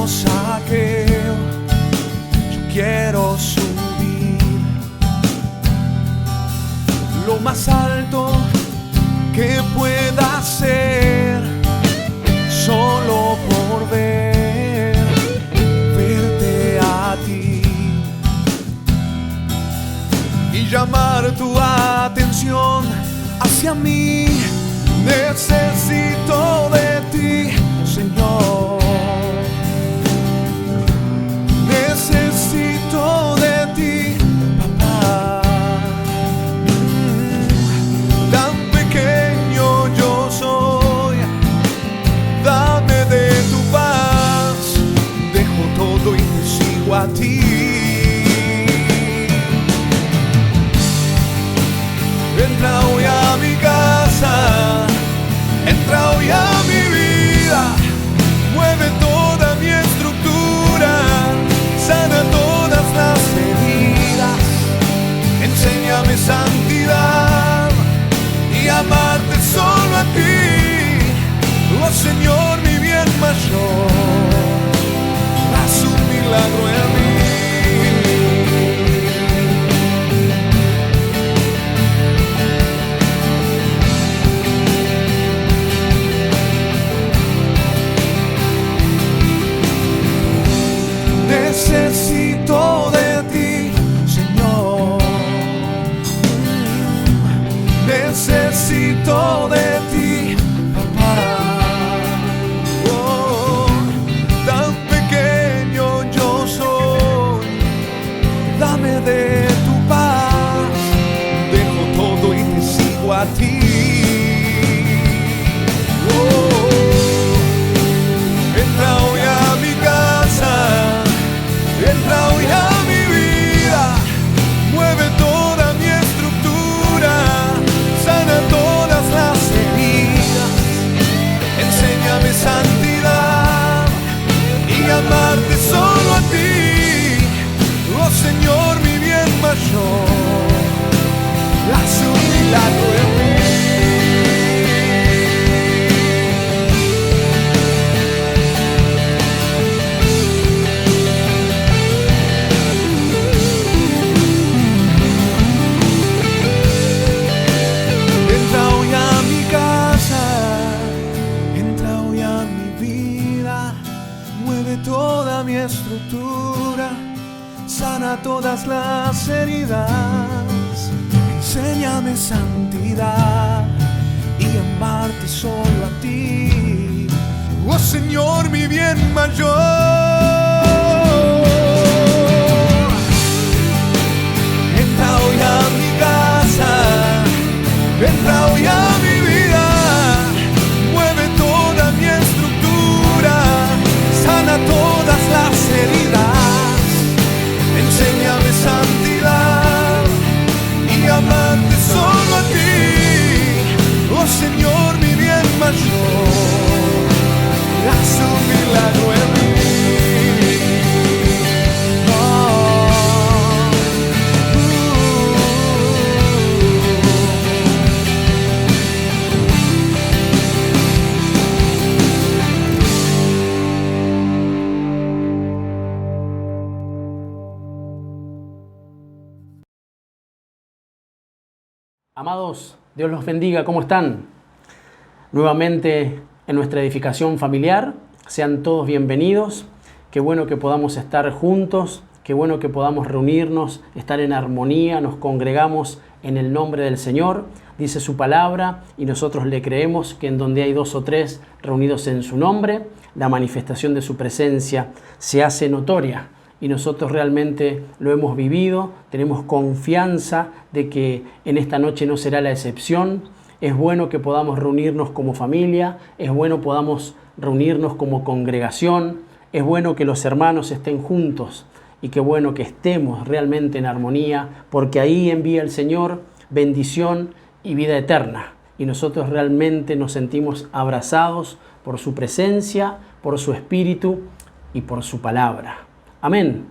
saqueo, yo quiero subir lo más alto que pueda ser, solo por verte a ti y llamar tu atención hacia mí. Necesito de ti, Señor. Necesito de ti, papá. Tan pequeño yo soy, dame de tu paz. Dejo todo y te sigo a ti. Entra hoy a mi casa, entra hoy a mi vida, mueve toda mi estructura, sana todas las heridas, enséñame santidad y amarte solo a ti. Oh Señor, mi bien mayor, haz un milagro en mí. Necesito de ti, Señor. Necesito de ti, papá. Oh, tan pequeño yo soy, dame de tu paz. Dejo todo y te sigo a ti. Oh, entra hoy a mi casa, entra hoy a mi vida, mueve toda mi estructura, sana todas las heridas, enséñame santidad y amarte solo a ti. Oh Señor, mi bien mayor, haz un milagro en mí. Toda mi estructura, sana todas las heridas, enséñame santidad y amarte solo a ti. Oh Señor, mi bien mayor. Entra hoy a mi casa, entra hoy a mi vida, mueve toda mi estructura, sana todas las heridas, enséñame santidad y amarte solo a ti. Oh Señor, mi bien mayor, haz un milagro en mí. Amados, Dios los bendiga, ¿cómo están? Nuevamente en nuestra edificación familiar, sean todos bienvenidos. Qué bueno que podamos estar juntos, qué bueno que podamos reunirnos, estar en armonía, nos congregamos en el nombre del Señor. Dice su palabra y nosotros le creemos que en donde hay 2 o 3 reunidos en su nombre, la manifestación de su presencia se hace notoria. Y nosotros realmente lo hemos vivido, tenemos confianza de que en esta noche no será la excepción. Es bueno que podamos reunirnos como familia, es bueno que podamos reunirnos como congregación, es bueno que los hermanos estén juntos y qué bueno que estemos realmente en armonía, porque ahí envía el Señor bendición y vida eterna. Y nosotros realmente nos sentimos abrazados por su presencia, por su espíritu y por su palabra. Amén.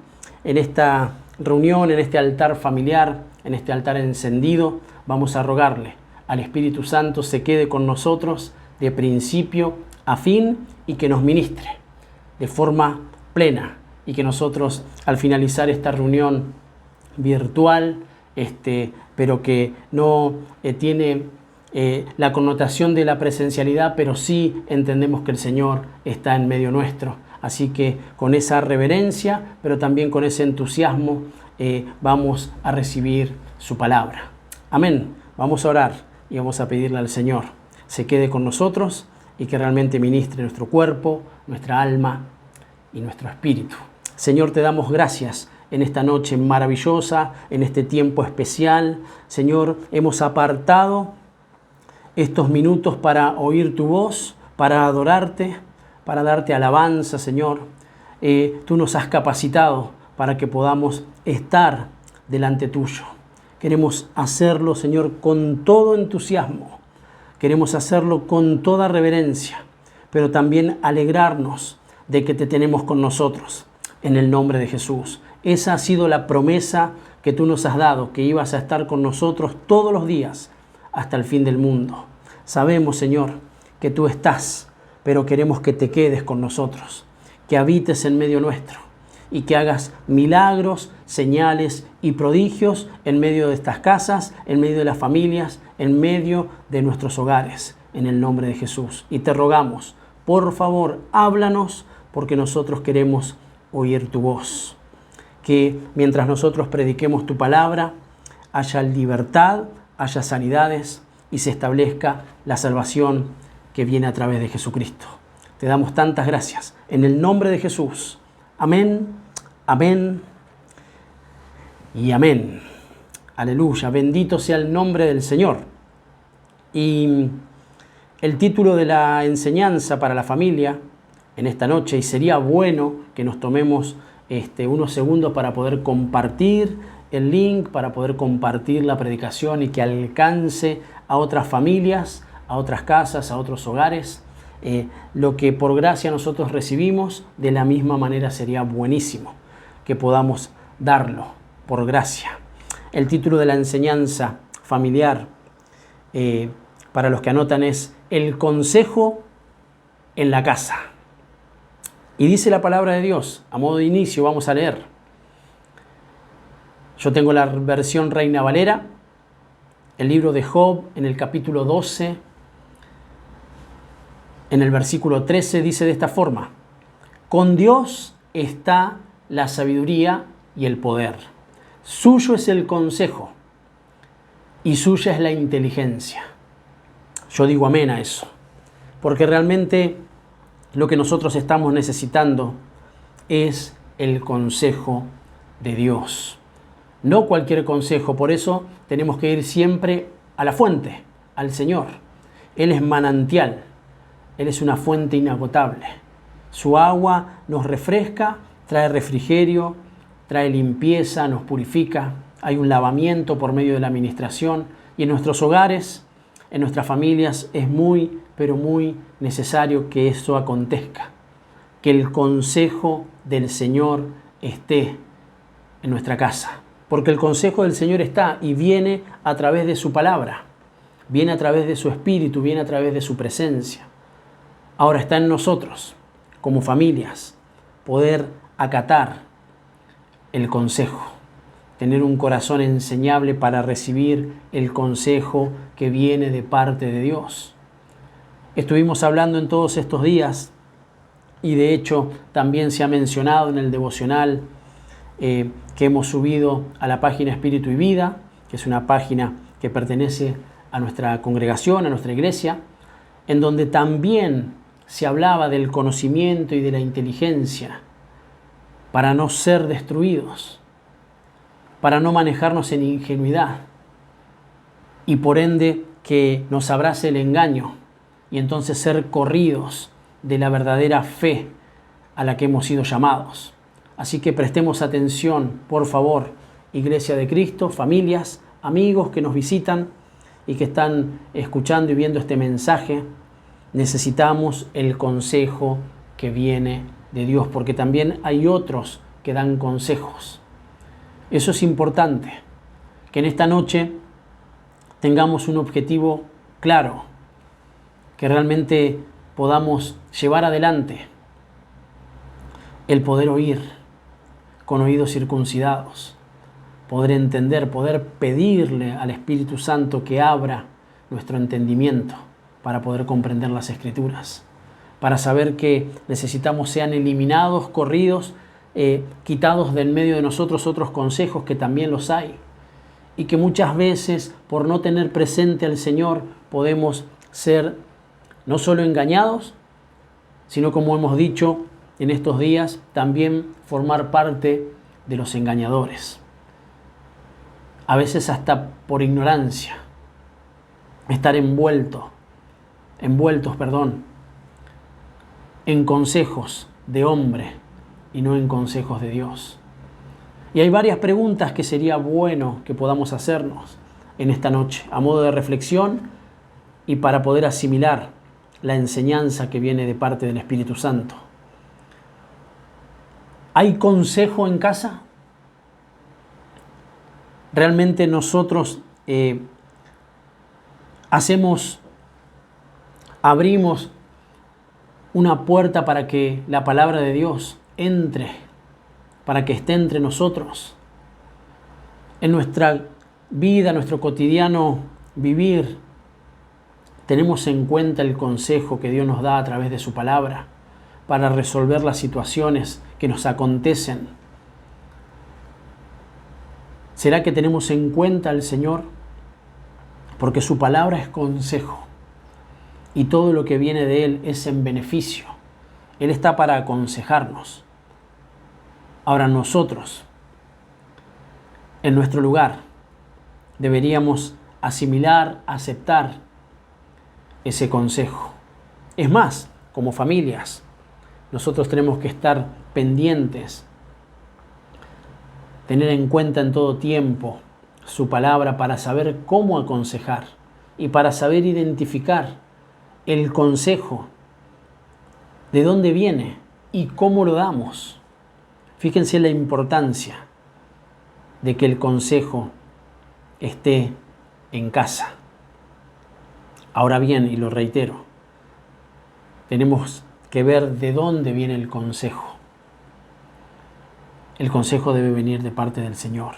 En esta reunión, en este altar familiar, en este altar encendido, vamos a rogarle al Espíritu Santo se quede con nosotros de principio a fin y que nos ministre de forma plena y que nosotros al finalizar esta reunión virtual, pero que no tiene la connotación de la presencialidad, pero sí entendemos que el Señor está en medio nuestro. Así que con esa reverencia, pero también con ese entusiasmo, vamos a recibir su palabra. Amén. Vamos a orar y vamos a pedirle al Señor se quede con nosotros y que realmente ministre nuestro cuerpo, nuestra alma y nuestro espíritu. Señor, te damos gracias en esta noche maravillosa, en este tiempo especial. Señor, hemos apartado estos minutos para oír tu voz, para adorarte, para darte alabanza, Señor. Tú nos has capacitado para que podamos estar delante tuyo. Queremos hacerlo, Señor, con todo entusiasmo. Queremos hacerlo con toda reverencia, pero también alegrarnos de que te tenemos con nosotros, en el nombre de Jesús. Esa ha sido la promesa que tú nos has dado, que ibas a estar con nosotros todos los días hasta el fin del mundo. Sabemos, Señor, que tú estás, pero queremos que te quedes con nosotros, que habites en medio nuestro y que hagas milagros, señales y prodigios en medio de estas casas, en medio de las familias, en medio de nuestros hogares, en el nombre de Jesús. Y te rogamos, por favor, háblanos, porque nosotros queremos oír tu voz. Que mientras nosotros prediquemos tu palabra, haya libertad, haya sanidades y se establezca la salvación que viene a través de Jesucristo. Te damos tantas gracias. En el nombre de Jesús. Amén, amén y amén. Aleluya. Bendito sea el nombre del Señor. Y el título de la enseñanza para la familia en esta noche, y sería bueno que nos tomemos unos segundos para poder compartir el link, para poder compartir la predicación y que alcance a otras familias, a otras casas, a otros hogares. Lo que por gracia nosotros recibimos, de la misma manera sería buenísimo que podamos darlo por gracia. El título de la enseñanza familiar, para los que anotan, es El consejo en la casa. Y dice la palabra de Dios, a modo de inicio vamos a leer. Yo tengo la versión Reina Valera, el libro de Job en el capítulo 12, en el versículo 13 dice de esta forma: con Dios está la sabiduría y el poder. Suyo es el consejo y suya es la inteligencia. Yo digo amén a eso, porque realmente lo que nosotros estamos necesitando es el consejo de Dios. No cualquier consejo, por eso tenemos que ir siempre a la fuente, al Señor. Él es manantial, Él es una fuente inagotable. Su agua nos refresca, trae refrigerio, trae limpieza, nos purifica. Hay un lavamiento por medio de la administración y en nuestros hogares, en nuestras familias, es muy, pero muy necesario que eso acontezca. Que el consejo del Señor esté en nuestra casa. Porque el consejo del Señor está y viene a través de su palabra. Viene a través de su espíritu, viene a través de su presencia. Ahora está en nosotros, como familias, poder acatar el consejo. Tener un corazón enseñable para recibir el consejo que viene de parte de Dios. Estuvimos hablando en todos estos días y de hecho también se ha mencionado en el devocional que hemos subido a la página Espíritu y Vida, que es una página que pertenece a nuestra congregación, a nuestra iglesia, en donde también se hablaba del conocimiento y de la inteligencia para no ser destruidos, para no manejarnos en ingenuidad y por ende que nos abrace el engaño y entonces ser corridos de la verdadera fe a la que hemos sido llamados. Así que prestemos atención, por favor, Iglesia de Cristo, familias, amigos que nos visitan y que están escuchando y viendo este mensaje. Necesitamos el consejo que viene de Dios, porque también hay otros que dan consejos. Eso es importante, que en esta noche tengamos un objetivo claro, que realmente podamos llevar adelante el poder oír con oídos circuncidados, poder entender, poder pedirle al Espíritu Santo que abra nuestro entendimiento para poder comprender las Escrituras, para saber que necesitamos sean eliminados, corridos, quitados del medio de nosotros otros consejos que también los hay, y que muchas veces por no tener presente al Señor podemos ser no solo engañados, sino, como hemos dicho en estos días, también formar parte de los engañadores. A veces hasta por ignorancia, estar envueltos, en consejos de hombre y no en consejos de Dios. Y hay varias preguntas que sería bueno que podamos hacernos en esta noche, a modo de reflexión y para poder asimilar la enseñanza que viene de parte del Espíritu Santo. ¿Hay consejo en casa? ¿Realmente nosotros abrimos una puerta para que la palabra de Dios entre, para que esté entre nosotros? En nuestra vida, nuestro cotidiano vivir, tenemos en cuenta el consejo que Dios nos da a través de su palabra para resolver las situaciones que nos acontecen. ¿Será que tenemos en cuenta al Señor? Porque su palabra es consejo y todo lo que viene de Él es en beneficio. Él está para aconsejarnos. Ahora nosotros, en nuestro lugar, deberíamos asimilar, aceptar ese consejo. Es más, como familias, nosotros tenemos que estar pendientes, tener en cuenta en todo tiempo su palabra para saber cómo aconsejar y para saber identificar el consejo, de dónde viene y cómo lo damos. Fíjense la importancia de que el consejo esté en casa. Ahora bien, y lo reitero, tenemos que ver de dónde viene el consejo. El consejo debe venir de parte del Señor,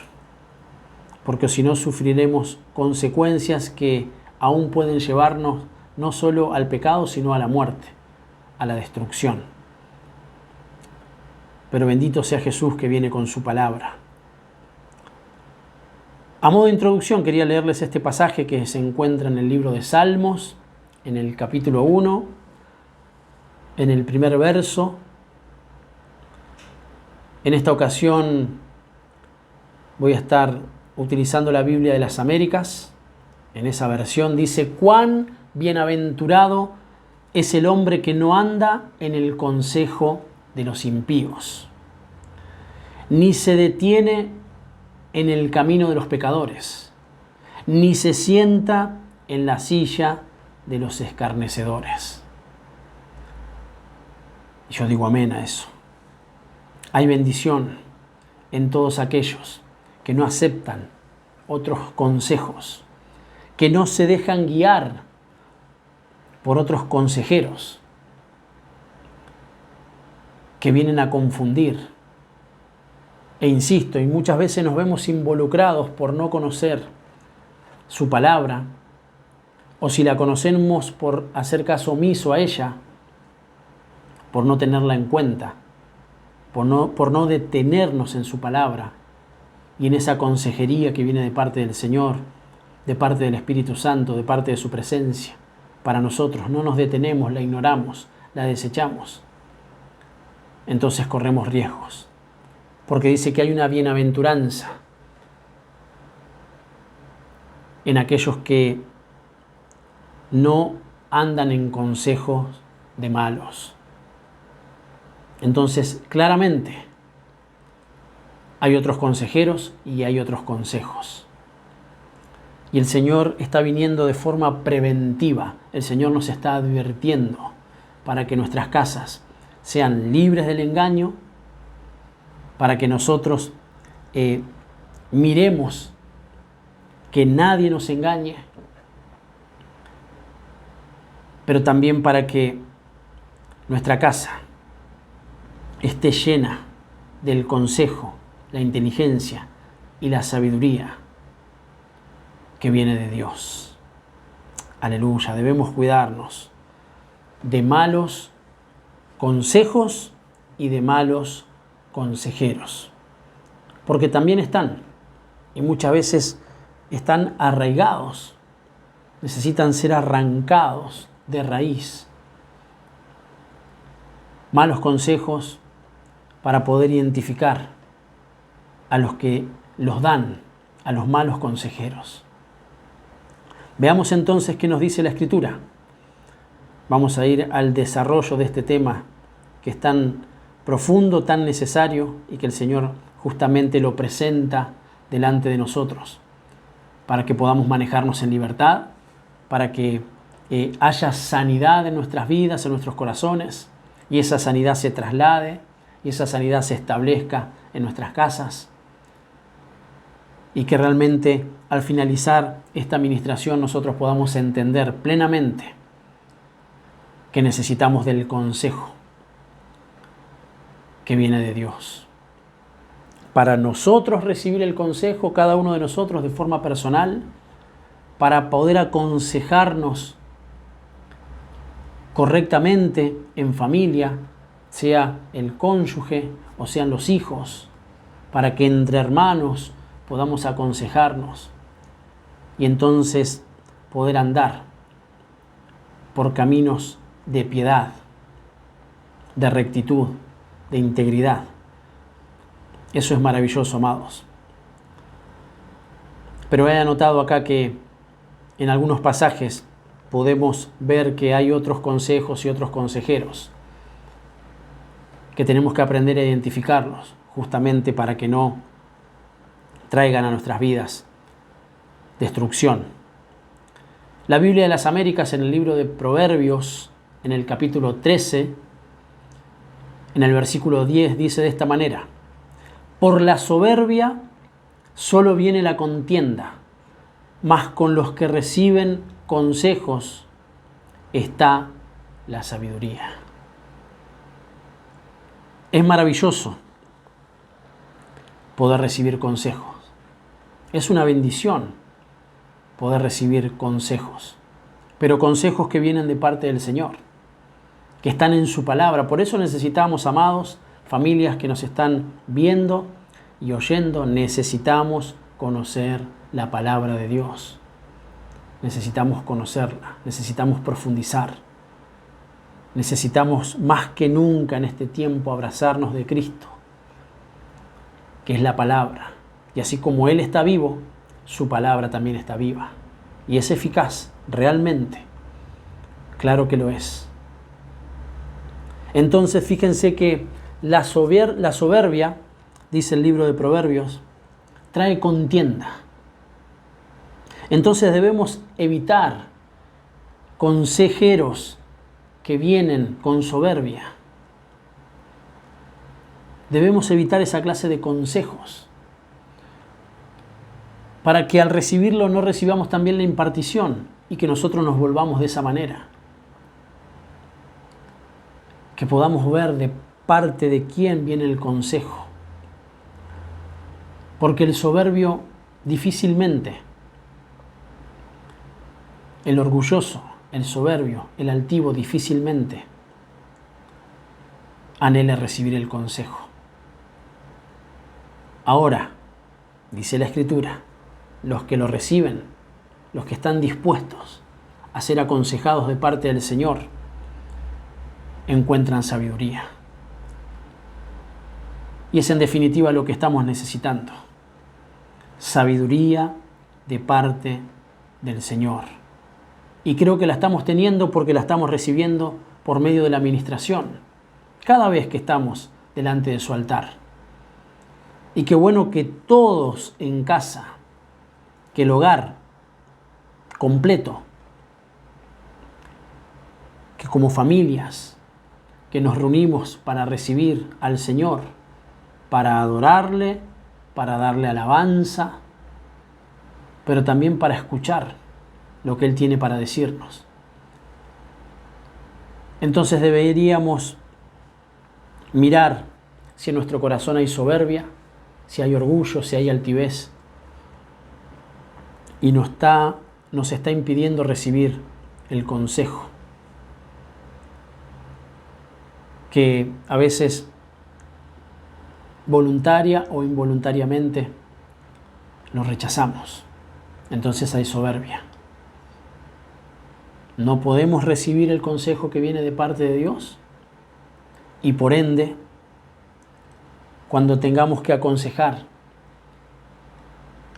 porque si no sufriremos consecuencias que aún pueden llevarnos no solo al pecado, sino a la muerte, a la destrucción. Pero bendito sea Jesús que viene con su palabra. A modo de introducción quería leerles este pasaje que se encuentra en el libro de Salmos, en el capítulo 1, en el primer verso. En esta ocasión voy a estar utilizando la Biblia de las Américas. En esa versión dice: «Cuán bienaventurado es el hombre que no anda en el consejo de los impíos, ni se detiene en el camino de los pecadores, ni se sienta en la silla de los escarnecedores». Y yo digo amén a eso. Hay bendición en todos aquellos que no aceptan otros consejos, que no se dejan guiar por otros consejeros que vienen a confundir. E insisto, y muchas veces nos vemos involucrados por no conocer su palabra, o si la conocemos por hacer caso omiso a ella, por no tenerla en cuenta, por no detenernos en su palabra y en esa consejería que viene de parte del Señor, de parte del Espíritu Santo, de parte de su presencia. Para nosotros no nos detenemos, la ignoramos, la desechamos. Entonces corremos riesgos, porque dice que hay una bienaventuranza en aquellos que no andan en consejos de malos. Entonces, claramente, hay otros consejeros y hay otros consejos. Y el Señor está viniendo de forma preventiva. El Señor nos está advirtiendo para que nuestras casas sean libres del engaño, para que nosotros miremos que nadie nos engañe, pero también para que nuestra casa esté llena del consejo, la inteligencia y la sabiduría que viene de Dios. Aleluya, debemos cuidarnos de malos consejos y de malos consejeros, porque también están, y muchas veces están arraigados, necesitan ser arrancados de raíz. Malos consejos para poder identificar a los que los dan, a los malos consejeros. Veamos entonces qué nos dice la Escritura. Vamos a ir al desarrollo de este tema que es tan profundo, tan necesario y que el Señor justamente lo presenta delante de nosotros para que podamos manejarnos en libertad, para que haya sanidad en nuestras vidas, en nuestros corazones, y esa sanidad se traslade y esa sanidad se establezca en nuestras casas, y que realmente al finalizar esta administración nosotros podamos entender plenamente que necesitamos del consejo que viene de Dios. Para nosotros recibir el consejo, cada uno de nosotros de forma personal, para poder aconsejarnos correctamente en familia, sea el cónyuge o sean los hijos, para que entre hermanos podamos aconsejarnos y entonces poder andar por caminos de piedad, de rectitud, de integridad. Eso es maravilloso, amados. Pero he anotado acá que en algunos pasajes podemos ver que hay otros consejos y otros consejeros que tenemos que aprender a identificarlos justamente para que no traigan a nuestras vidas destrucción. La Biblia de las Américas en el libro de Proverbios, en el capítulo 13, en el versículo 10, dice de esta manera: por la soberbia solo viene la contienda, mas con los que reciben consejos está la sabiduría. Es maravilloso poder recibir consejos. Es una bendición poder recibir consejos, pero consejos que vienen de parte del Señor, que están en su palabra. Por eso necesitamos, amados, familias que nos están viendo y oyendo, necesitamos conocer la palabra de Dios. Necesitamos conocerla, necesitamos profundizar. Necesitamos más que nunca en este tiempo abrazarnos de Cristo, que es la palabra. Y así como Él está vivo, su palabra también está viva. Y es eficaz, realmente. Claro que lo es. Entonces fíjense que la soberbia, dice el libro de Proverbios, trae contienda. Entonces debemos evitar consejeros que vienen con soberbia. Debemos evitar esa clase de consejos para que al recibirlo no recibamos también la impartición y que nosotros nos volvamos de esa manera. Que podamos ver de parte de quién viene el consejo. Porque el soberbio difícilmente, el orgulloso, el soberbio, el altivo difícilmente anhela recibir el consejo. Ahora, dice la Escritura, los que lo reciben, los que están dispuestos a ser aconsejados de parte del Señor, encuentran sabiduría. Y es en definitiva lo que estamos necesitando. Sabiduría de parte del Señor. Y creo que la estamos teniendo porque la estamos recibiendo por medio de la administración, cada vez que estamos delante de su altar. Y qué bueno que todos en casa, que el hogar completo, que como familias, que nos reunimos para recibir al Señor, para adorarle, para darle alabanza, pero también para escuchar lo que Él tiene para decirnos. Entonces deberíamos mirar si en nuestro corazón hay soberbia, si hay orgullo, si hay altivez, y nos está impidiendo recibir el consejo que a veces voluntaria o involuntariamente lo rechazamos. Entonces hay soberbia. No podemos recibir el consejo que viene de parte de Dios y por ende, cuando tengamos que aconsejar,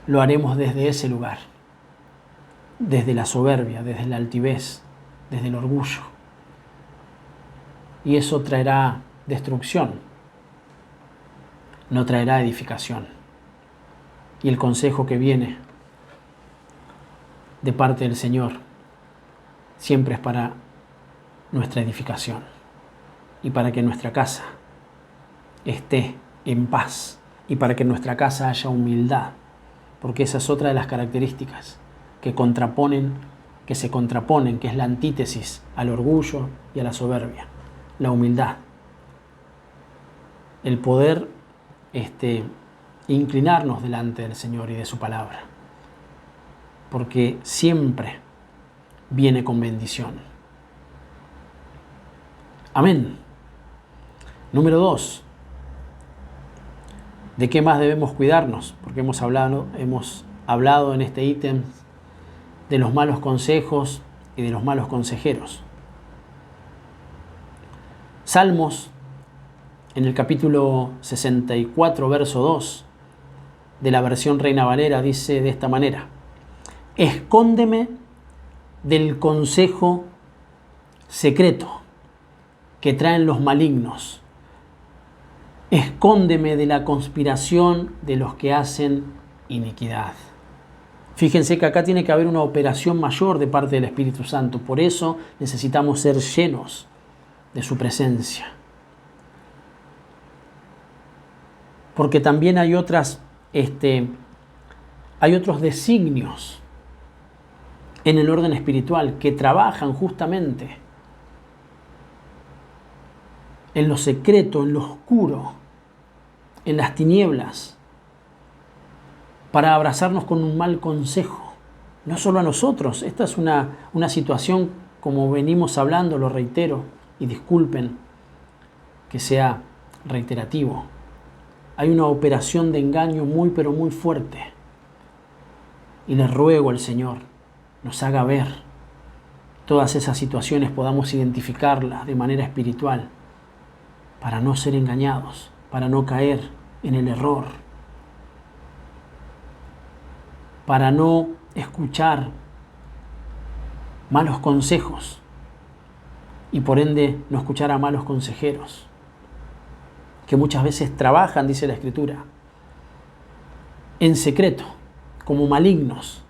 lo haremos desde ese lugar, desde la soberbia, desde la altivez, desde el orgullo. Y eso traerá destrucción, no traerá edificación. Y el consejo que viene de parte del Señor siempre es para nuestra edificación y para que nuestra casa esté en paz y para que en nuestra casa haya humildad, porque esa es otra de las características que se contraponen, que es la antítesis al orgullo y a la soberbia, la humildad, el poder inclinarnos delante del Señor y de su palabra, porque siempre viene con bendición. Amén. Número 2. ¿De qué más debemos cuidarnos? Porque hemos hablado en este ítem de los malos consejos y de los malos consejeros. Salmos, en el capítulo 64, verso 2, de la versión Reina Valera, dice de esta manera: escóndeme del consejo secreto que traen los malignos. Escóndeme de la conspiración de los que hacen iniquidad. Fíjense que acá tiene que haber una operación mayor de parte del Espíritu Santo. Por eso necesitamos ser llenos de su presencia. Porque también hay otros designios en el orden espiritual que trabajan justamente en lo secreto, en lo oscuro, en las tinieblas, para abrazarnos con un mal consejo. No solo a nosotros, esta es una situación, como venimos hablando, lo reitero, y disculpen que sea reiterativo. Hay una operación de engaño muy, pero muy fuerte. Y le ruego al Señor nos haga ver todas esas situaciones, podamos identificarlas de manera espiritual, para no ser engañados, para no caer en el error, para no escuchar malos consejos y por ende no escuchar a malos consejeros, que muchas veces trabajan, dice la Escritura, en secreto, como malignos.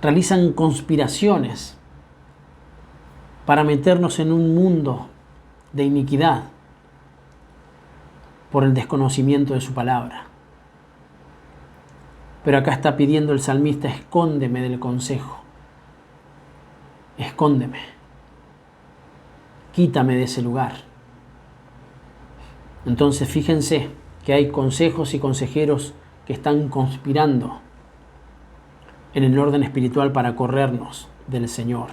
Realizan conspiraciones para meternos en un mundo de iniquidad por el desconocimiento de su palabra. Pero acá está pidiendo el salmista: escóndeme del consejo, escóndeme, quítame de ese lugar. Entonces fíjense que hay consejos y consejeros que están conspirando en el orden espiritual para corrernos del Señor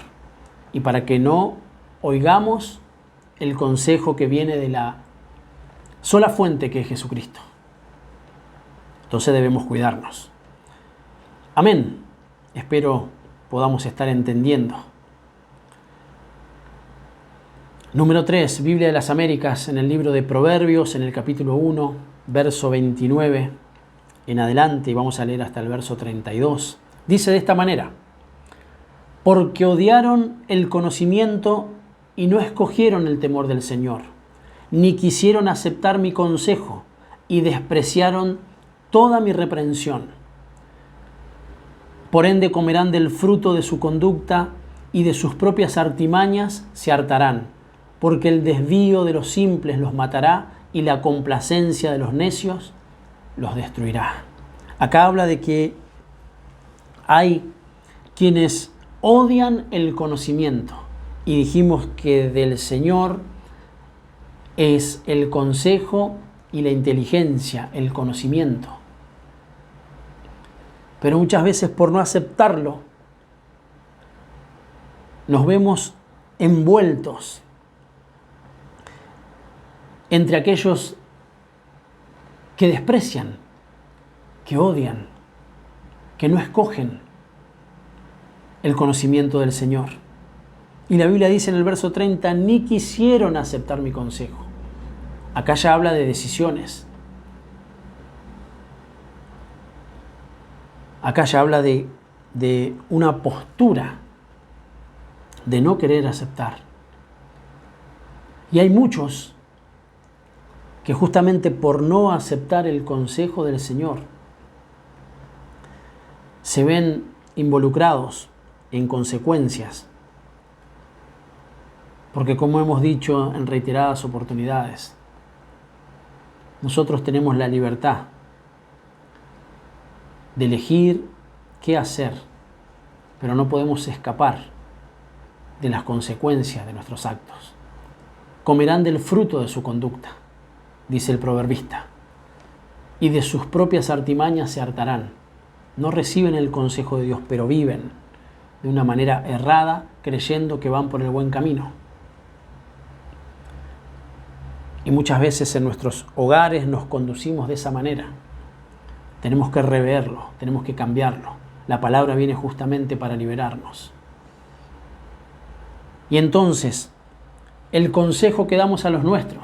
y para que no oigamos el consejo que viene de la sola fuente que es Jesucristo. Entonces debemos cuidarnos. Amén. Espero podamos estar entendiendo. Número 3, Biblia de las Américas, en el libro de Proverbios, en el capítulo 1, verso 29 en adelante, y vamos a leer hasta el verso 32. Dice de esta manera: porque odiaron el conocimiento y no escogieron el temor del Señor, ni quisieron aceptar mi consejo, y despreciaron toda mi reprensión. Por ende comerán del fruto de su conducta, y de sus propias artimañas se hartarán, porque el desvío de los simples los matará, y la complacencia de los necios los destruirá. Acá habla de que hay quienes odian el conocimiento. Y dijimos que del Señor es el consejo y la inteligencia, el conocimiento. Pero muchas veces por no aceptarlo, nos vemos envueltos entre aquellos que desprecian, que odian, que no escogen el conocimiento del Señor. Y la Biblia dice en el verso 30, ni quisieron aceptar mi consejo. Acá ya habla de decisiones. Acá ya habla de una postura de no querer aceptar. Y hay muchos que justamente por no aceptar el consejo del Señor se ven involucrados en consecuencias. Porque como hemos dicho en reiteradas oportunidades, nosotros tenemos la libertad de elegir qué hacer, pero no podemos escapar de las consecuencias de nuestros actos. Comerán del fruto de su conducta, dice el proverbista, y de sus propias artimañas se hartarán. No reciben el consejo de Dios, pero viven de una manera errada, creyendo que van por el buen camino. Y muchas veces en nuestros hogares nos conducimos de esa manera. Tenemos que reverlo, tenemos que cambiarlo. La palabra viene justamente para liberarnos. Y entonces, el consejo que damos a los nuestros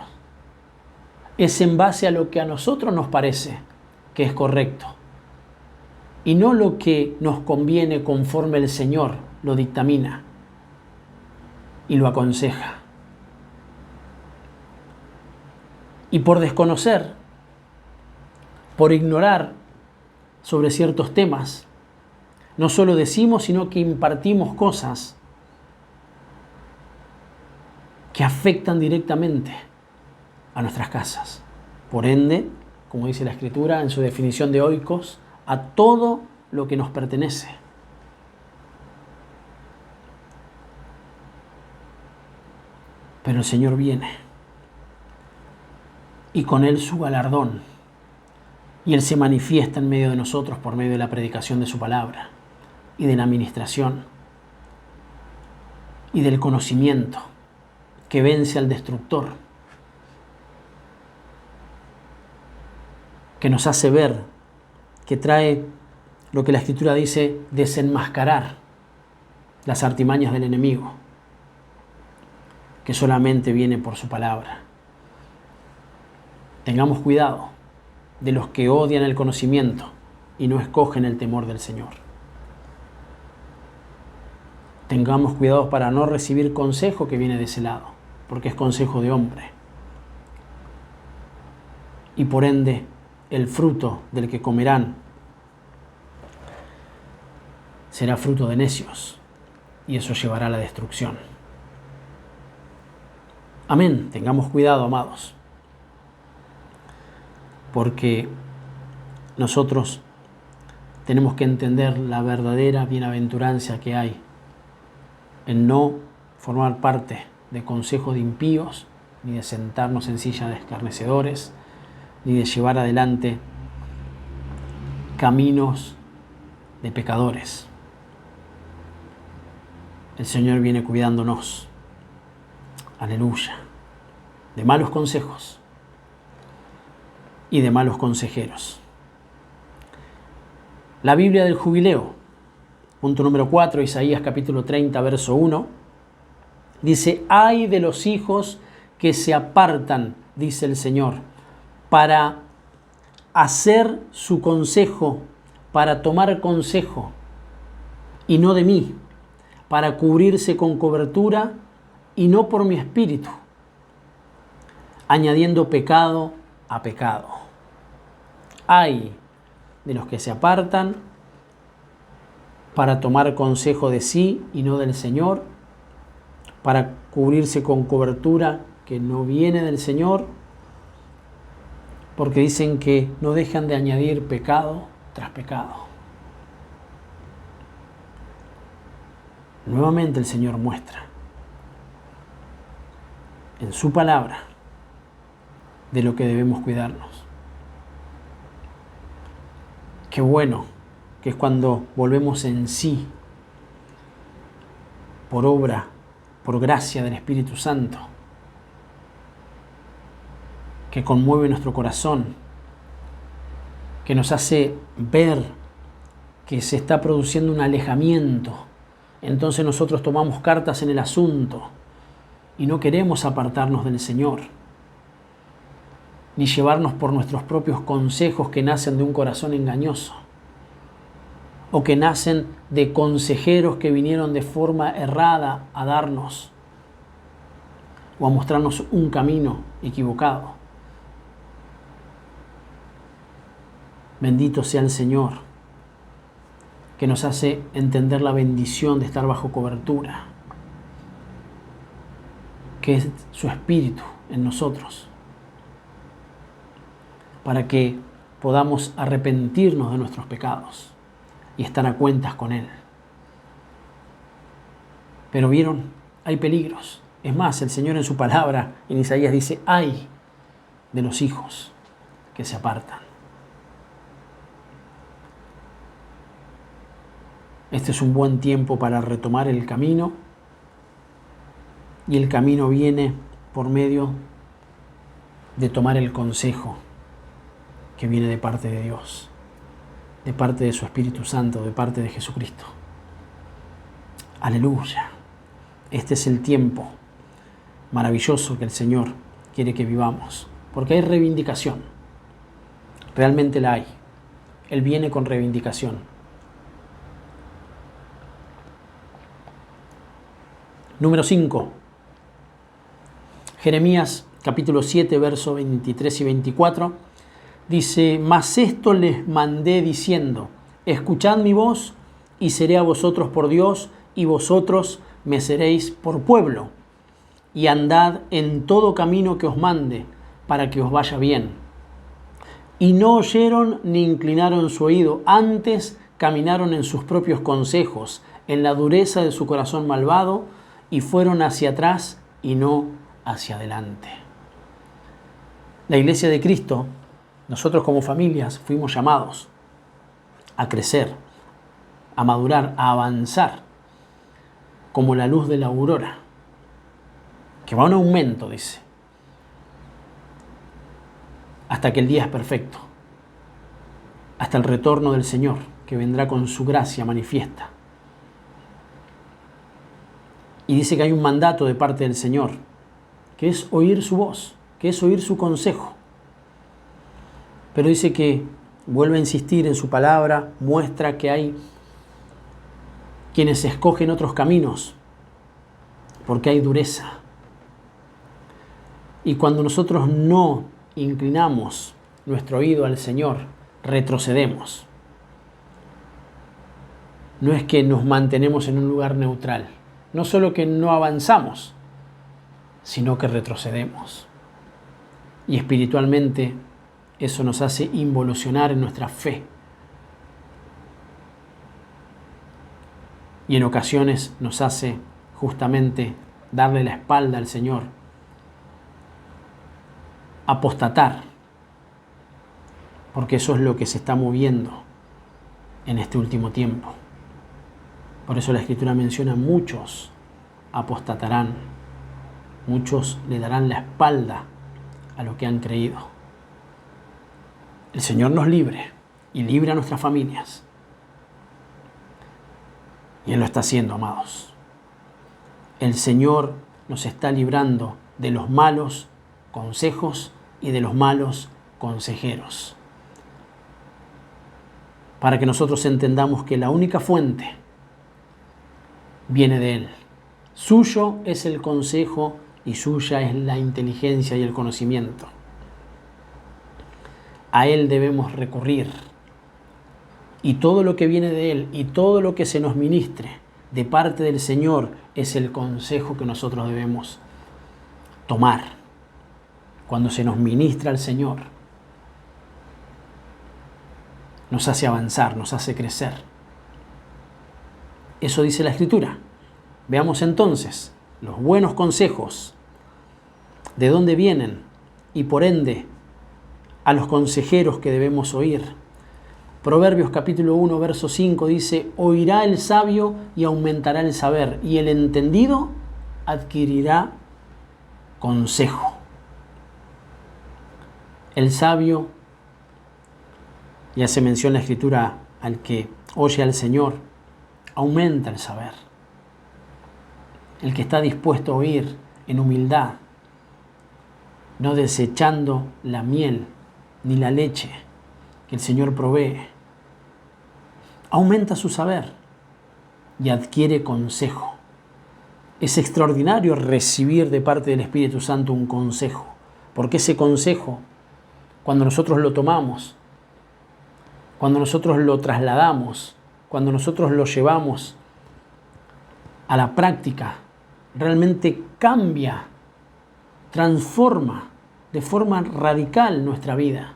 es en base a lo que a nosotros nos parece que es correcto, y no lo que nos conviene conforme el Señor lo dictamina y lo aconseja. Y por desconocer, por ignorar sobre ciertos temas, no solo decimos, sino que impartimos cosas que afectan directamente a nuestras casas. Por ende, como dice la Escritura en su definición de oikos, a todo lo que nos pertenece. Pero el Señor viene, y con Él su galardón, y Él se manifiesta en medio de nosotros por medio de la predicación de su palabra, y de la administración, y del conocimiento que vence al destructor, que nos hace ver, que trae lo que la Escritura dice, desenmascarar las artimañas del enemigo, que solamente viene por su palabra. Tengamos cuidado de los que odian el conocimiento y no escogen el temor del Señor. Tengamos cuidado para no recibir consejo que viene de ese lado, porque es consejo de hombre. Y por ende, el fruto del que comerán será fruto de necios, y eso llevará a la destrucción. Amén. Tengamos cuidado, amados, porque nosotros tenemos que entender la verdadera bienaventuranza que hay en no formar parte de consejo de impíos, ni de sentarnos en silla de escarnecedores, ni de llevar adelante caminos de pecadores. El Señor viene cuidándonos, aleluya, de malos consejos y de malos consejeros. La Biblia del Jubileo, punto número 4, Isaías capítulo 30, verso 1, dice: ay de los hijos que se apartan, dice el Señor, para hacer su consejo, para tomar consejo, y no de mí, para cubrirse con cobertura, y no por mi espíritu, añadiendo pecado a pecado. Ay de los que se apartan para tomar consejo de sí y no del Señor, para cubrirse con cobertura que no viene del Señor, porque dicen que no dejan de añadir pecado tras pecado. Nuevamente el Señor muestra en su palabra de lo que debemos cuidarnos. Qué bueno que es cuando volvemos en sí, por obra, por gracia del Espíritu Santo, que conmueve nuestro corazón, que nos hace ver que se está produciendo un alejamiento. Entonces nosotros tomamos cartas en el asunto y no queremos apartarnos del Señor, ni llevarnos por nuestros propios consejos que nacen de un corazón engañoso, o que nacen de consejeros que vinieron de forma errada a darnos o a mostrarnos un camino equivocado. Bendito sea el Señor, que nos hace entender la bendición de estar bajo cobertura, que es su Espíritu en nosotros, para que podamos arrepentirnos de nuestros pecados y estar a cuentas con Él. Pero vieron, hay peligros. Es más, el Señor en su palabra, en Isaías dice, ay de los hijos que se apartan. Este es un buen tiempo para retomar el camino, y el camino viene por medio de tomar el consejo que viene de parte de Dios, de parte de su Espíritu Santo, de parte de Jesucristo. Aleluya. Este es el tiempo maravilloso que el Señor quiere que vivamos, porque hay reivindicación. Realmente la hay. Él viene con reivindicación. Número 5. Jeremías capítulo 7, versos 23 y 24. Dice, mas esto les mandé diciendo, escuchad mi voz y seré a vosotros por Dios y vosotros me seréis por pueblo. Y andad en todo camino que os mande para que os vaya bien. Y no oyeron ni inclinaron su oído, antes caminaron en sus propios consejos, en la dureza de su corazón malvado, y fueron hacia atrás y no hacia adelante. La Iglesia de Cristo, nosotros como familias, fuimos llamados a crecer, a madurar, a avanzar, como la luz de la aurora, que va a un aumento, dice, hasta que el día es perfecto, hasta el retorno del Señor, que vendrá con su gracia manifiesta. Y dice que hay un mandato de parte del Señor, que es oír su voz, que es oír su consejo. Pero dice que vuelve a insistir en su palabra, muestra que hay quienes escogen otros caminos, porque hay dureza. Y cuando nosotros no inclinamos nuestro oído al Señor, retrocedemos. No es que nos mantenemos en un lugar neutral. No solo que no avanzamos, sino que retrocedemos. Y espiritualmente eso nos hace involucionar en nuestra fe. Y en ocasiones nos hace justamente darle la espalda al Señor, apostatar, porque eso es lo que se está moviendo en este último tiempo. Por eso la Escritura menciona, muchos apostatarán, muchos le darán la espalda a lo que han creído. El Señor nos libre y libre a nuestras familias. Y Él lo está haciendo, amados. El Señor nos está librando de los malos consejos y de los malos consejeros, para que nosotros entendamos que la única fuente viene de Él. Suyo es el consejo y suya es la inteligencia y el conocimiento. A Él debemos recurrir. Y todo lo que viene de Él y todo lo que se nos ministre de parte del Señor es el consejo que nosotros debemos tomar cuando se nos ministra al Señor. Nos hace avanzar, nos hace crecer. Eso dice la Escritura. Veamos entonces los buenos consejos, de dónde vienen y por ende a los consejeros que debemos oír. Proverbios capítulo 1, verso 5 dice: oirá el sabio y aumentará el saber, y el entendido adquirirá consejo. El sabio, ya se menciona en la Escritura, al que oye al Señor, aumenta el saber. El que está dispuesto a oír en humildad, no desechando la miel ni la leche que el Señor provee, aumenta su saber y adquiere consejo. Es extraordinario recibir de parte del Espíritu Santo un consejo, porque ese consejo, cuando nosotros lo tomamos, cuando nosotros lo trasladamos, cuando nosotros lo llevamos a la práctica, realmente cambia, transforma de forma radical nuestra vida.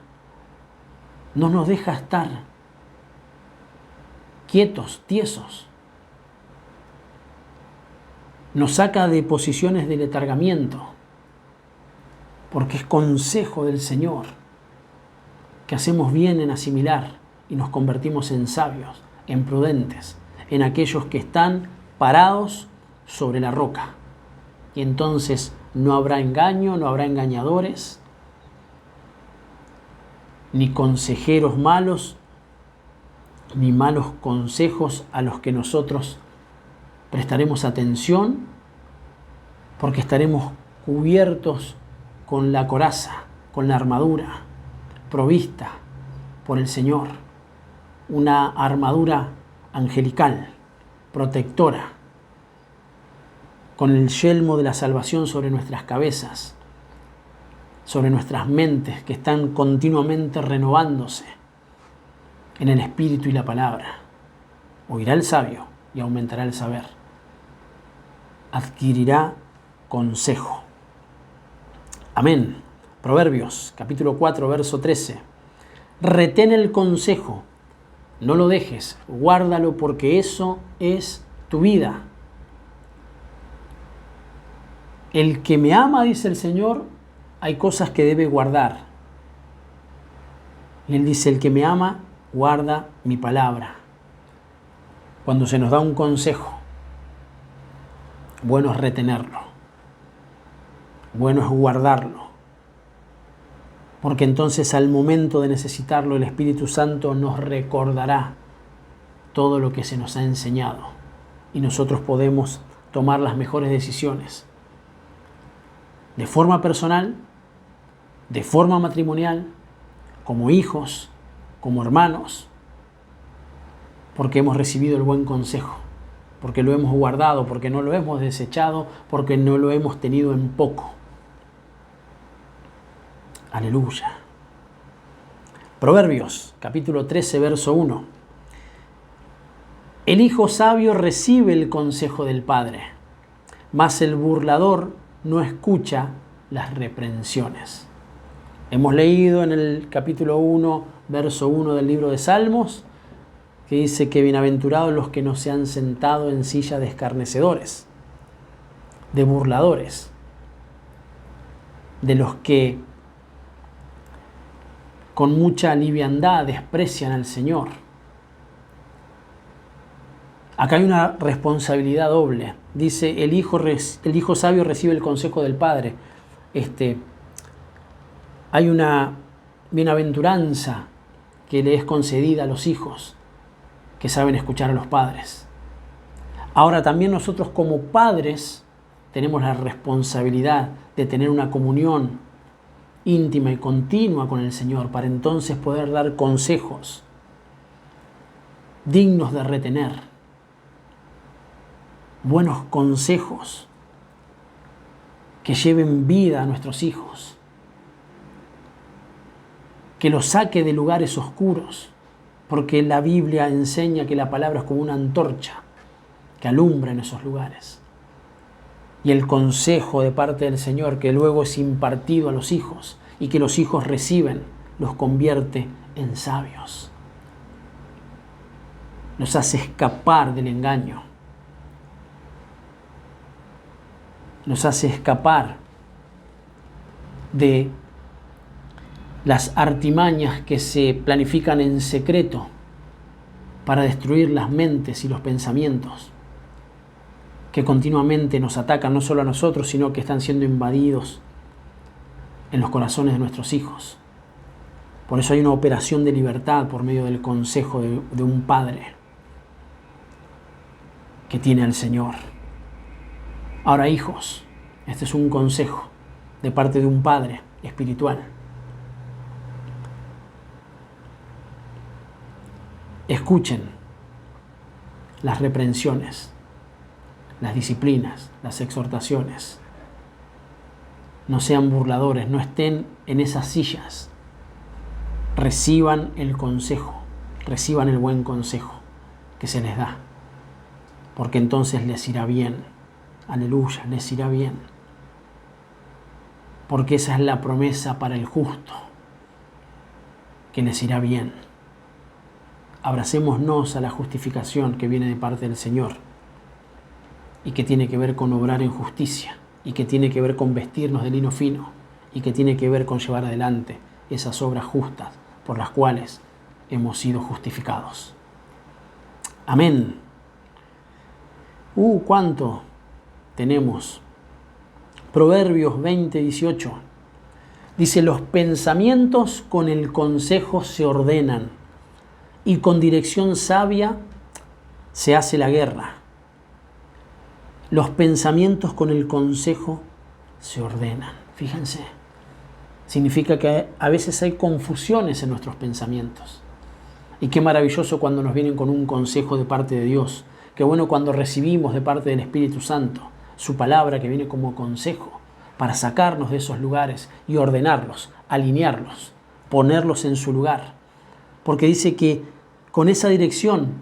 No nos deja estar quietos, tiesos. Nos saca de posiciones de letargamiento, porque es consejo del Señor que hacemos bien en asimilar y nos convertimos en sabios, en prudentes, en aquellos que están parados sobre la roca. Y entonces no habrá engaño, no habrá engañadores, ni consejeros malos, ni malos consejos a los que nosotros prestaremos atención, porque estaremos cubiertos con la coraza, con la armadura provista por el Señor, una armadura angelical, protectora, con el yelmo de la salvación sobre nuestras cabezas, sobre nuestras mentes que están continuamente renovándose en el Espíritu y la palabra. Oirá el sabio y aumentará el saber. Adquirirá consejo. Amén. Proverbios, capítulo 4, verso 13. Retén el consejo, no lo dejes, guárdalo, porque eso es tu vida. El que me ama, dice el Señor, hay cosas que debe guardar. Y Él dice: el que me ama, guarda mi palabra. Cuando se nos da un consejo, bueno es retenerlo, bueno es guardarlo, porque entonces al momento de necesitarlo el Espíritu Santo nos recordará todo lo que se nos ha enseñado y nosotros podemos tomar las mejores decisiones de forma personal, de forma matrimonial, como hijos, como hermanos, porque hemos recibido el buen consejo, porque lo hemos guardado, porque no lo hemos desechado, porque no lo hemos tenido en poco. Aleluya. Proverbios, capítulo 13, verso 1. El hijo sabio recibe el consejo del padre, mas el burlador no escucha las reprensiones. Hemos leído en el capítulo 1, verso 1 del libro de Salmos, que dice que bienaventurados los que no se han sentado en silla de escarnecedores, de burladores, de los que con mucha liviandad desprecian al Señor. Acá hay una responsabilidad doble. Dice: el hijo sabio recibe el consejo del padre. Hay una bienaventuranza que le es concedida a los hijos que saben escuchar a los padres. Ahora también nosotros como padres tenemos la responsabilidad de tener una comunión íntima y continua con el Señor para entonces poder dar consejos dignos de retener. Buenos consejos que lleven vida a nuestros hijos, que los saque de lugares oscuros, porque la Biblia enseña que la palabra es como una antorcha que alumbra en esos lugares. Y el consejo de parte del Señor que luego es impartido a los hijos y que los hijos reciben, los convierte en sabios. Los hace escapar del engaño. Nos hace escapar de las artimañas que se planifican en secreto para destruir las mentes y los pensamientos que continuamente nos atacan, no solo a nosotros, sino que están siendo invadidos en los corazones de nuestros hijos. Por eso hay una operación de libertad por medio del consejo de un padre que tiene al Señor. Ahora, hijos, este es un consejo de parte de un padre espiritual. Escuchen las reprensiones, las disciplinas, las exhortaciones. No sean burladores, no estén en esas sillas. Reciban el consejo, reciban el buen consejo que se les da, porque entonces les irá bien. Aleluya, les irá bien. Porque esa es la promesa para el justo, que les irá bien. Abracémonos a la justificación que viene de parte del Señor y que tiene que ver con obrar en justicia y que tiene que ver con vestirnos de lino fino y que tiene que ver con llevar adelante esas obras justas por las cuales hemos sido justificados. Amén. ¿Cuánto tenemos? Proverbios 20:18 dice: los pensamientos con el consejo se ordenan y con dirección sabia se hace la guerra. Los pensamientos con el consejo se ordenan. Fíjense, significa que a veces hay confusiones en nuestros pensamientos. Y qué maravilloso cuando nos vienen con un consejo de parte de Dios. Qué bueno cuando recibimos de parte del Espíritu Santo su palabra que viene como consejo para sacarnos de esos lugares y ordenarlos, alinearlos, ponerlos en su lugar. Porque dice que con esa dirección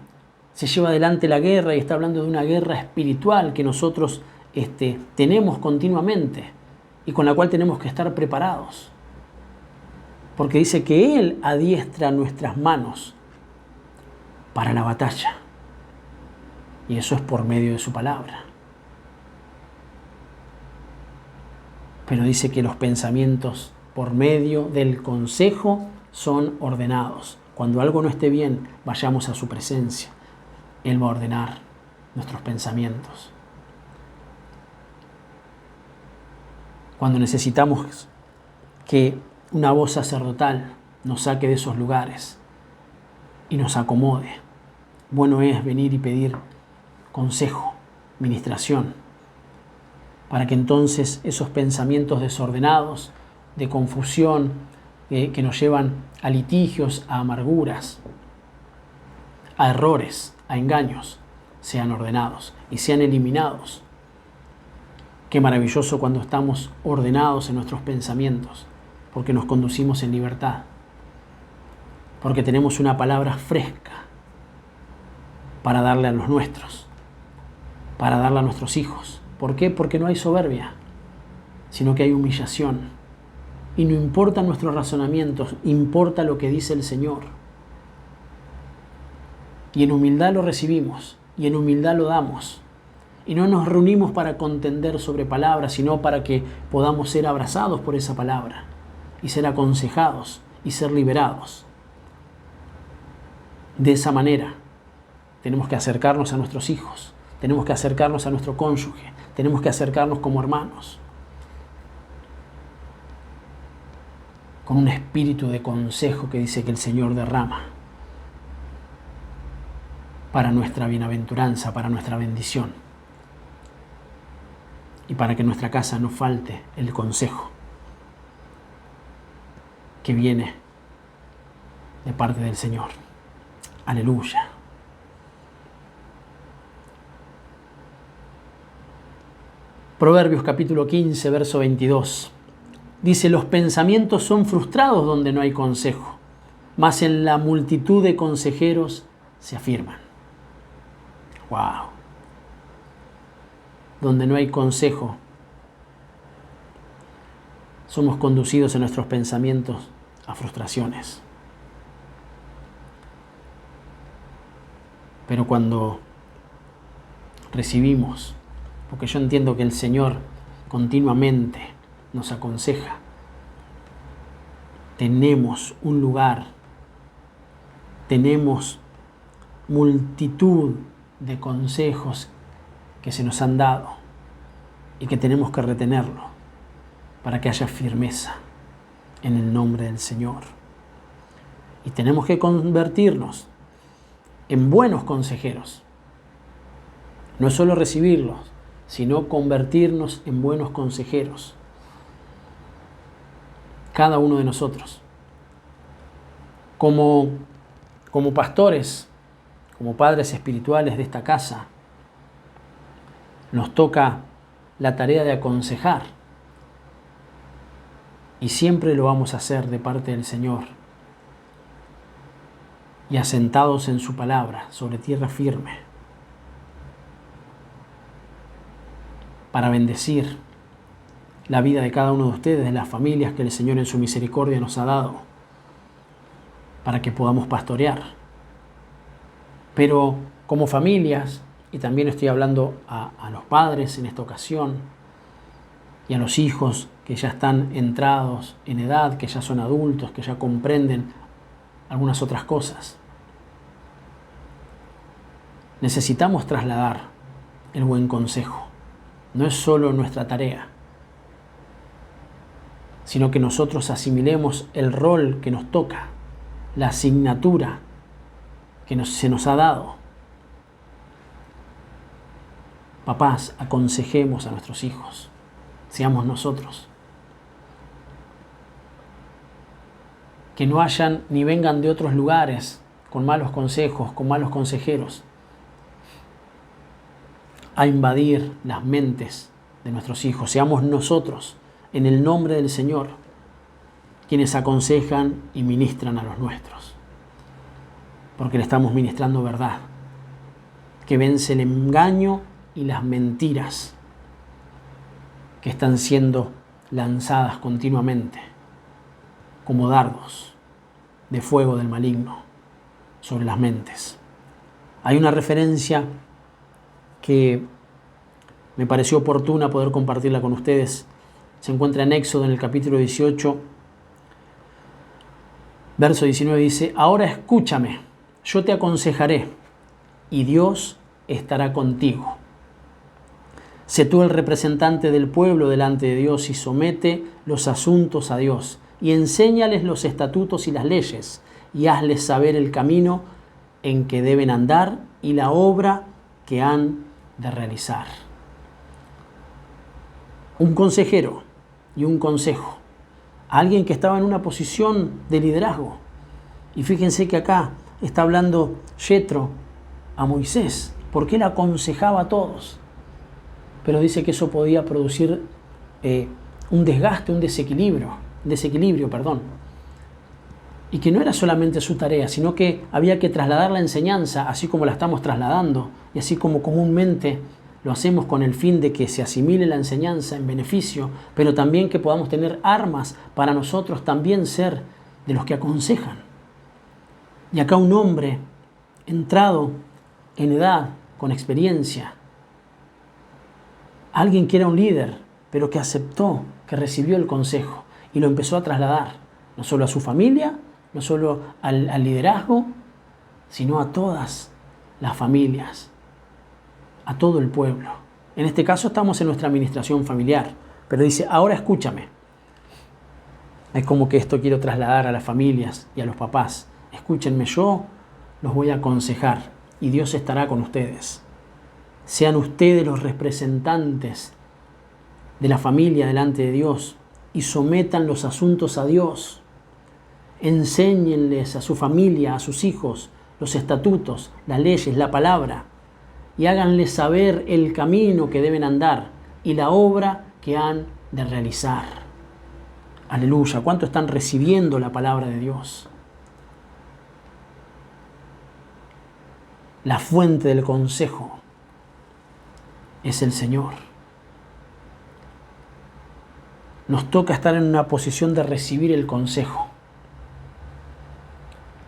se lleva adelante la guerra y está hablando de una guerra espiritual que nosotros tenemos continuamente y con la cual tenemos que estar preparados. Porque dice que Él adiestra nuestras manos para la batalla. Y eso es por medio de su palabra. Pero dice que los pensamientos por medio del consejo son ordenados. Cuando algo no esté bien, vayamos a su presencia. Él va a ordenar nuestros pensamientos. Cuando necesitamos que una voz sacerdotal nos saque de esos lugares y nos acomode, bueno es venir y pedir consejo, ministración, para que entonces esos pensamientos desordenados, de confusión, que nos llevan a litigios, a amarguras, a errores, a engaños, sean ordenados y sean eliminados. Qué maravilloso cuando estamos ordenados en nuestros pensamientos, porque nos conducimos en libertad, porque tenemos una palabra fresca para darle a los nuestros, para darle a nuestros hijos. ¿Por qué? Porque no hay soberbia, sino que hay humillación. Y no importa nuestros razonamientos, importa lo que dice el Señor. Y en humildad lo recibimos, y en humildad lo damos. Y no nos reunimos para contender sobre palabras, sino para que podamos ser abrazados por esa palabra, y ser aconsejados, y ser liberados. De esa manera, tenemos que acercarnos a nuestros hijos, tenemos que acercarnos a nuestro cónyuge, tenemos que acercarnos como hermanos, con un espíritu de consejo que dice que el Señor derrama para nuestra bienaventuranza, para nuestra bendición y para que en nuestra casa no falte el consejo que viene de parte del Señor. Aleluya. Proverbios capítulo 15, verso 22. Dice: los pensamientos son frustrados donde no hay consejo, mas en la multitud de consejeros se afirman. ¡Wow! Donde no hay consejo, somos conducidos en nuestros pensamientos a frustraciones. Pero cuando recibimos, porque yo entiendo que el Señor continuamente nos aconseja, tenemos un lugar, tenemos multitud de consejos que se nos han dado y que tenemos que retenerlo para que haya firmeza en el nombre del Señor. Y tenemos que convertirnos en buenos consejeros. No es solo recibirlos, sino convertirnos en buenos consejeros. Cada uno de nosotros. Como pastores, como padres espirituales de esta casa, nos toca la tarea de aconsejar. Y siempre lo vamos a hacer de parte del Señor. Y asentados en su palabra, sobre tierra firme, para bendecir la vida de cada uno de ustedes, de las familias que el Señor en su misericordia nos ha dado, para que podamos pastorear. Pero como familias, y también estoy hablando a los padres en esta ocasión, y a los hijos que ya están entrados en edad, que ya son adultos, que ya comprenden algunas otras cosas. Necesitamos trasladar el buen consejo. No es solo nuestra tarea, sino que nosotros asimilemos el rol que nos toca, la asignatura que se nos ha dado. Papás, aconsejemos a nuestros hijos. Seamos nosotros. Que no hayan ni vengan de otros lugares con malos consejos, con malos consejeros, a invadir las mentes de nuestros hijos. Seamos nosotros, en el nombre del Señor, quienes aconsejan y ministran a los nuestros. Porque le estamos ministrando verdad, que vence el engaño y las mentiras que están siendo lanzadas continuamente como dardos de fuego del maligno sobre las mentes. Hay una referencia que me pareció oportuna poder compartirla con ustedes. Se encuentra en Éxodo, en el capítulo 18, verso 19, dice: ahora escúchame, yo te aconsejaré, y Dios estará contigo. Sé tú el representante del pueblo delante de Dios y somete los asuntos a Dios, y enséñales los estatutos y las leyes, y hazles saber el camino en que deben andar y la obra que han de realizar. Un consejero y un consejo. Alguien que estaba en una posición de liderazgo. Y fíjense que acá está hablando Yetro a Moisés, porque él aconsejaba a todos. Pero dice que eso podía producir un desgaste, un desequilibrio, y que no era solamente su tarea, sino que había que trasladar la enseñanza, así como la estamos trasladando, y así como comúnmente lo hacemos con el fin de que se asimile la enseñanza en beneficio, pero también que podamos tener armas para nosotros también ser de los que aconsejan. Y acá un hombre entrado en edad, con experiencia, alguien que era un líder, pero que aceptó, que recibió el consejo y lo empezó a trasladar, no solo a su familia, no solo al liderazgo, sino a todas las familias, a todo el pueblo. En este caso estamos en nuestra administración familiar, pero dice: ahora escúchame. Es como que esto quiero trasladar a las familias y a los papás. Escúchenme, yo los voy a aconsejar y Dios estará con ustedes. Sean ustedes los representantes de la familia delante de Dios y sometan los asuntos a Dios. Enséñenles a su familia, a sus hijos, los estatutos, las leyes, la palabra, y háganles saber el camino que deben andar y la obra que han de realizar. Aleluya, ¿cuánto están recibiendo la palabra de Dios? La fuente del consejo es el Señor. Nos toca estar en una posición de recibir el consejo,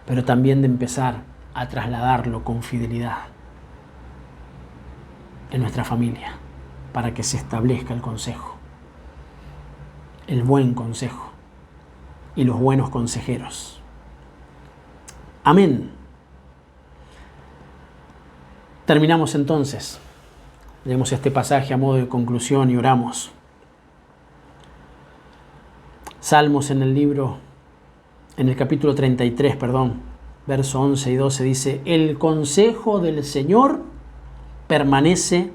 pero también de empezar a trasladarlo con fidelidad en nuestra familia para que se establezca el consejo, el buen consejo. y los buenos consejeros. Amén. Terminamos entonces. Leemos este pasaje a modo de conclusión y oramos. Salmos en el capítulo 33, verso 11 y 12 dice: el consejo del Señor permanece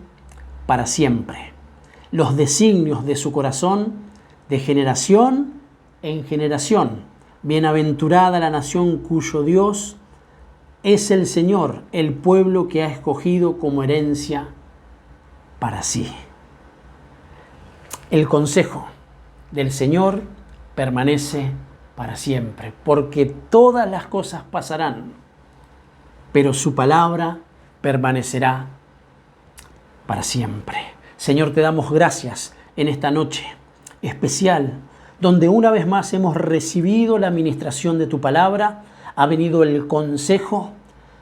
para siempre, los designios de su corazón de generación en generación. Bienaventurada la nación cuyo Dios es el Señor, el pueblo que ha escogido como herencia para sí. El consejo del Señor permanece para siempre, porque todas las cosas pasarán, pero su palabra permanecerá para siempre. Señor, te damos gracias en esta noche especial, donde una vez más hemos recibido la administración de tu palabra, ha venido el consejo.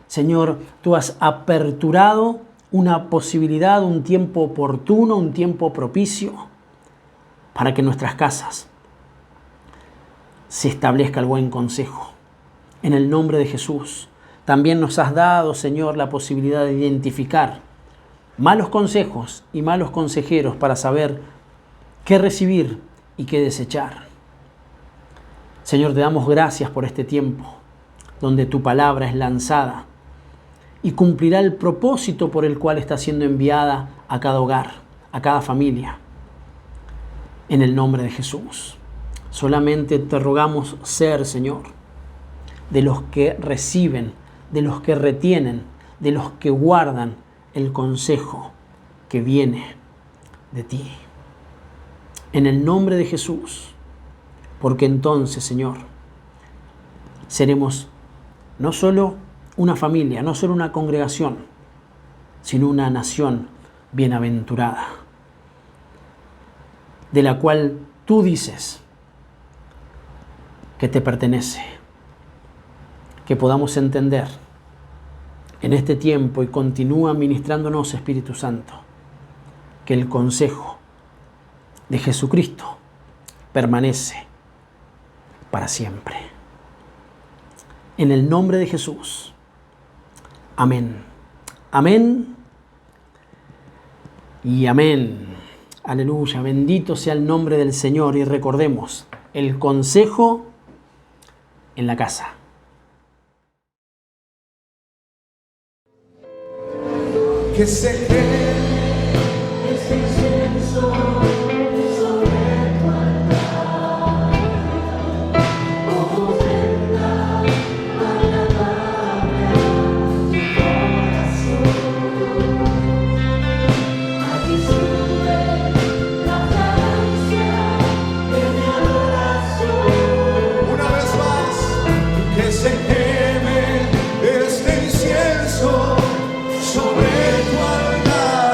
Señor, tú has aperturado una posibilidad, un tiempo oportuno, un tiempo propicio, para que en nuestras casas se establezca el buen consejo. En el nombre de Jesús, también nos has dado, Señor, la posibilidad de identificar malos consejos y malos consejeros para saber qué recibir y qué desechar. Señor, te damos gracias por este tiempo donde tu palabra es lanzada y cumplirá el propósito por el cual está siendo enviada a cada hogar, a cada familia. En el nombre de Jesús. Solamente te rogamos ser, Señor, de los que reciben, de los que retienen, de los que guardan el consejo que viene de ti. En el nombre de Jesús, porque entonces, Señor, seremos no solo una familia, no solo una congregación, sino una nación bienaventurada, de la cual tú dices que te pertenece. Que podamos entender en este tiempo, y continúa ministrándonos, Espíritu Santo, que el consejo de Jesucristo permanece para siempre. En el nombre de Jesús. Amén. Amén. Y amén. Aleluya. Bendito sea el nombre del Señor. Y recordemos, el consejo en la casa. Que se quede este incienso sobre tu altar, ofrenda agradable a tu corazón. Aquí sube la fragancia de mi adoración. Una vez más, que se queme este incienso sobre tu altar.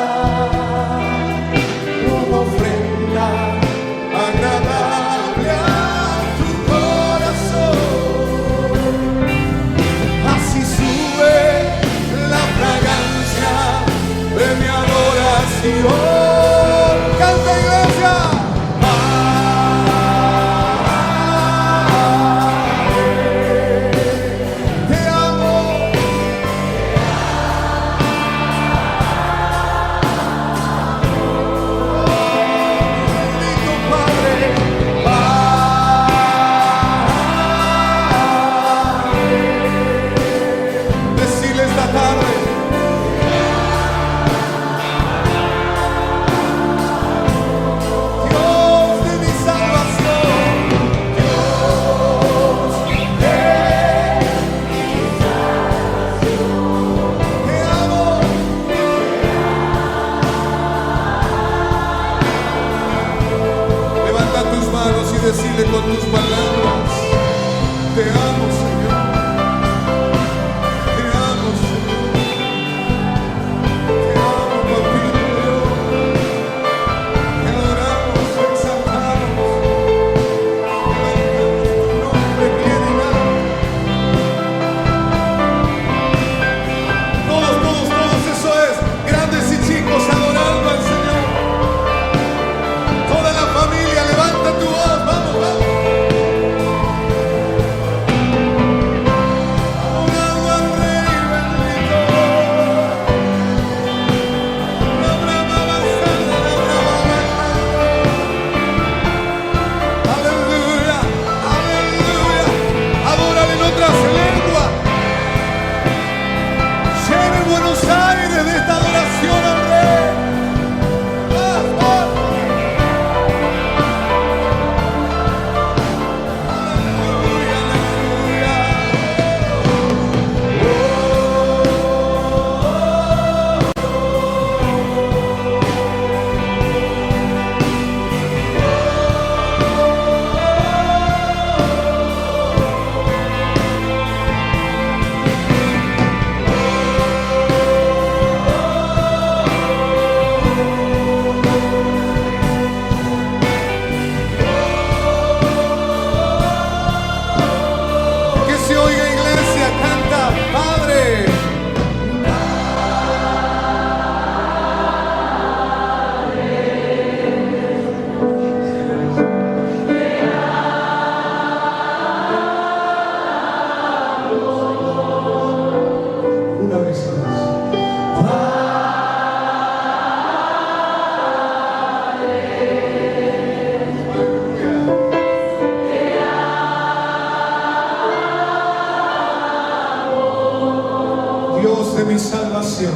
mi salvación.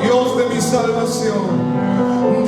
Dios de mi salvación.